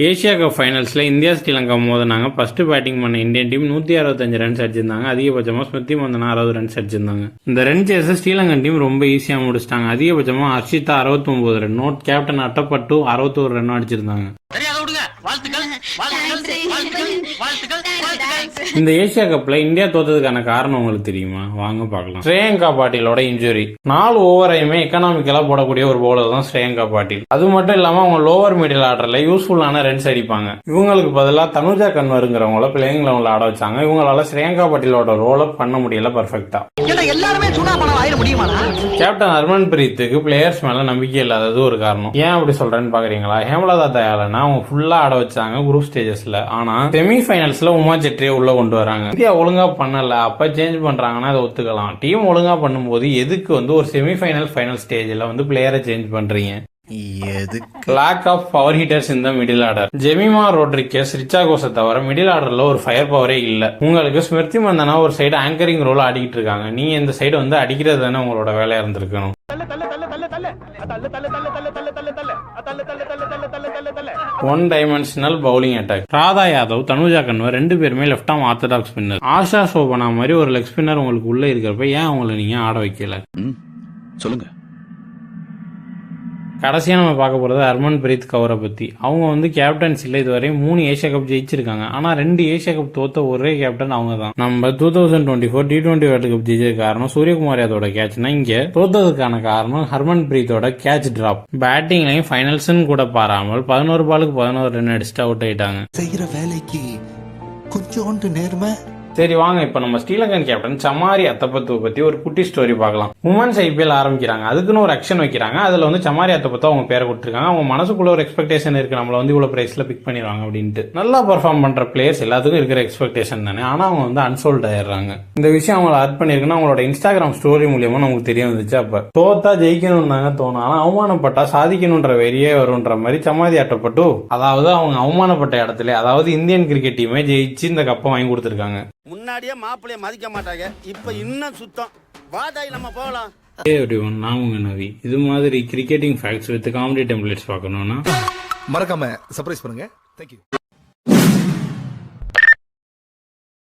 Asia cup ஃபைனல்ஸில் India Sri Lanka மோதினாங்க. First batting பண்ண இந்தியன் டீம் 165 ரன்ஸ் அடிச்சிருந்தாங்க. அதிகபட்சமாக ஸ்மிருதி மந்தனா 60 ரன்ஸ் அடிச்சிருந்தாங்க. இந்த ரன் சேஸை ஸ்ரீலங்கன் டீம் ரொம்ப ஈஸியாக முடிச்சிட்டாங்க. அதிகபட்சமாக Harshitha 69 run, note captain Athapaththu 61 run அடிச்சிருந்தாங்க. இந்த ஏசியா கப்ல இந்தியா தோத்ததுக்கான காரணம் உங்களுக்கு தெரியுமா? வாங்க பார்க்கலாம். ஸ்ரேயங்கா பாட்டீலோட இன்ஜுரி. 4 ஓவரையுமே எக்கனாமிக்கலா போடக்கூடிய ஒரு பவுலர் தான் ஸ்ரேயங்கா பாட்டீல். அது மட்டும் இல்லாம அவங்க லோவர் மிடில் ஆர்டர்ல யூஸ்ஃபுல்லான ரன்ஸ் அடிப்பாங்க. இவங்களுக்கு பதிலாக தனுஜா கன்வருங்கிறவங்கள பிளேயிங் லெவலில் ஆட வச்சாங்க. இவங்களால ஸ்ரேயங்கா பாட்டீலோட ரோல் பண்ண முடியல பர்ஃபெக்டா. கேப்டன் ஹர்மன் பிரீத்துக்கு பிளேயர்ஸ் மேல நம்பிக்கை இல்லாதது ஒரு காரணம். ஏன் அப்படி சொல்றேன்னு பாக்குறீங்களா? ஹேமலதா தயாளனா அவங்க ஃபுல்லா ஆட வச்சாங்க குரூப் ஸ்டேஜஸ்ல. ஆனா செமி ஃபைனல்ஸ்ல உமா செட்ரியை உள்ள கொண்டு வராங்க. இந்தியா ஒழுங்கா பண்ணல, அப்ப சேஞ்ச் பண்றாங்கன்னா அதை ஒத்துக்கலாம். டீம் ஒழுங்கா பண்ணும்போது எதுக்கு ஒரு செமி ஃபைனல் ஸ்டேஜ்ல பிளேயரை சேஞ்ச் பண்றீங்க? லேக் ஆஃப் பவர் ஹீட்டர்ஸ் இந்த மிடில் ஆர்டர். ஜெமிமா ரோட்ரிகஸ், ரிச்சா கோஸை தவிர மிடில் ஆர்டர்ல ஒரு ஃபயர் பவரே இல்ல. உங்களுக்கு ஸ்மிருதி மந்தனா ஒரு சைடு ஆங்கரிங் ரோல் ஆடிக்கிட்டு இருக்காங்க. நீங்க இந்த சைடு அடிக்கிறது தானே உங்களோட வேலையா இருந்திருக்கணும். One dimensional bowling attack. Radha Yadav, Tanuja Kanwar 2 பேருமே left arm orthodox spinner. Asha Sobhana மாதிரி ஒரு லெக் ஸ்பின்னர் உங்களுக்கு உள்ள இருக்கிறப்ப ஏன் அவங்களை நீங்க ஆட வைக்கல? சொல்லுங்க. கடைசியா நம்ம பார்க்க போறது ஹர்மன் பிரீத் கவுரை பத்தி. அவங்க கேப்டன்சில இதுவரை 3 ஏசியா கப் ஜெயிச்சிருக்காங்க. ஆனா 2 ஏசியா கப் தோத்த ஒரே கேப்டன் அவங்க தான். நம்ம 2024 T20 வேர்ல்டு கப் ஜெயிச்சது காரணம் சூரியகுமார் யாதவோட கேட்ச்னா, இங்க தோத்ததுக்கான காரணம் ஹர்மன் பிரீத்தோட கேட்ச் டிராப். பேட்டிங்லையும் ஃபைனல்ஸ் கூட பாராமல் 11 பாலுக்கு 11 ரன் அடிச்சுட்டு அவுட் ஆயிட்டாங்க. செய்யற வேலைக்கு கொஞ்சோண்டு நேர்மை. சரி வாங்க, இப்ப நம்ம ஸ்ரீலங்கன் கேப்டன் சமாரி அத்தப்பத்துவை பத்தி ஒரு குட்டி ஸ்டோரி பார்க்கலாம். உமன்ஸ் ஐபிஎல் ஆரம்பிக்கிறாங்க. அதுக்குன்னு ஒரு ஆக்ஷன் வைக்கிறாங்க. அதுல சமாரி அத்தப்பத்து அவங்க பேரை கொடுத்துருக்காங்க. அவங்க மனசுக்குள்ள ஒரு எக்ஸ்பெக்டேஷன் இருக்கு, நம்மள இவ்வளவு பிரைஸ்ல பிக் பண்ணிடுவாங்க அப்படின்ட்டு. நல்லா பெர்ஃபார்ம் பண்ற பிளேயர்ஸ் எல்லாத்துக்கும் இருக்கிற எக்ஸ்பெக்டேஷன் தானே. ஆனா அவங்க அன்சோல்ட் ஆயிடுறாங்க. இந்த விஷயம் அவங்களை ஆட் பண்ணிருக்குன்னா அவங்களோட இன்ஸ்டாகிராம் ஸ்டோரி மூலியமா நமக்கு தெரிய வந்துச்சு. அப்ப தோத்தா ஜெயிக்கணும்னாங்க தோணும், ஆனா அவமானப்பட்டா சாதிக்கணும்ன்ற வெறியே வரும்ன்ற மாதிரி சமாதி ஆட்டப்பட்டு, அதாவது அவங்க அவமானப்பட்ட இடத்துல, அதாவது இந்தியன் கிரிக்கெட் டீமே ஜெயிச்சு இந்த கப்பை வாங்கி கொடுத்துருக்காங்க. முன்னாடியே மாப்பிள்ளைய மதிக்க மாட்டாங்க, இப்ப இன்னும் சுத்தம். வாதாய் நம்ம போகலாம். நான் உங்க நவி. இது மாதிரி cricketing facts with comedy templates பார்க்கணும்னா மறக்காம சர்ப்ரைஸ் பண்ணுங்க. தேங்க்யூ.